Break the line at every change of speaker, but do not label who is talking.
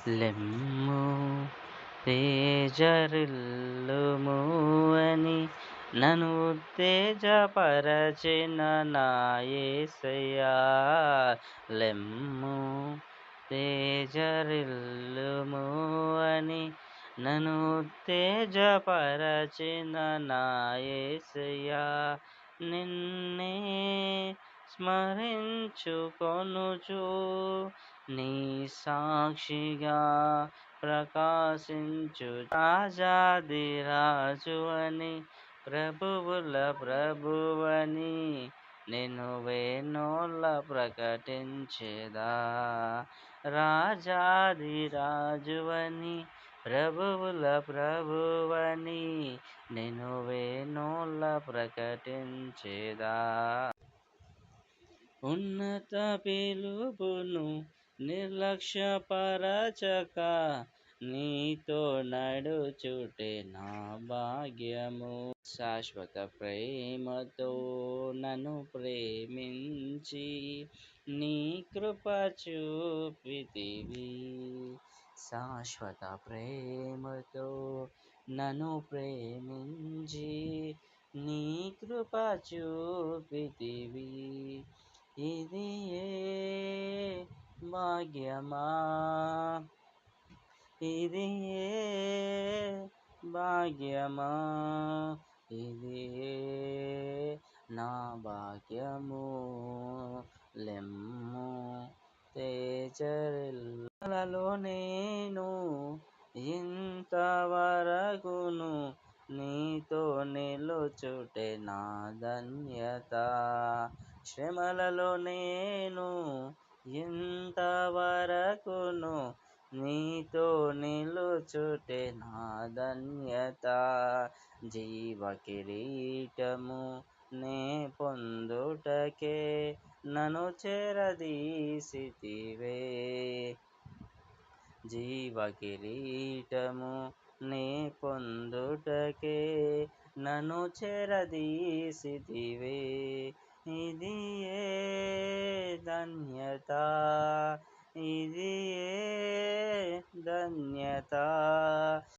లెమ్ము తేజరిల్లుము అని నన్ను ఉత్తేజపరచిన నా యేసయ్యా. లెమ్ము తేజరిల్లుము అని నన్ను ఉత్తేజపరచిన నా యేసయ్యా. నిన్నే స్మరించుకొనుచు నీ సాక్షిగా ప్రకాశించు రాజాదిరాజు అని ప్రభువుల ప్రభువని నేను వేణోళ్ళ ప్రకటించేదా. రాజాదిరాజువని ప్రభువుల ప్రభువని నేను వేణోళ్ళ ప్రకటించేదా. ఉన్నత పిలుపును నిర్లక్ష్యపరచక నీతో నడుచుటే నా భాగ్యము. శాశ్వత ప్రేమతో నన్ను ప్రేమించి నీ కృప చూపితివి. శాశ్వత ప్రేమతో నన్ను ప్రేమించి నీ కృప చూపితివి. ఇది ఏ భాగ్యమా, ఇది ఏ భాగ్యమా, ఇది ఏ నా భాగ్యము. లెమ్ము తేజరిల్లులలో నేను ఇంతవరకును నీతో నిలుచుటే నా ధన్యత. శ్రమలలో నేను ఇంతవరకును నీతో నిలుచుటే నా ధన్యత. జీవ కిరీటము నే పొందుటకే నన్ను చేరదీసితివే. జీవ కిరీటము నే పొందుటకే నన్ను చేరదీసితివే. ఇది ఏ ధన్యత, ఇది ఏ ధన్యత.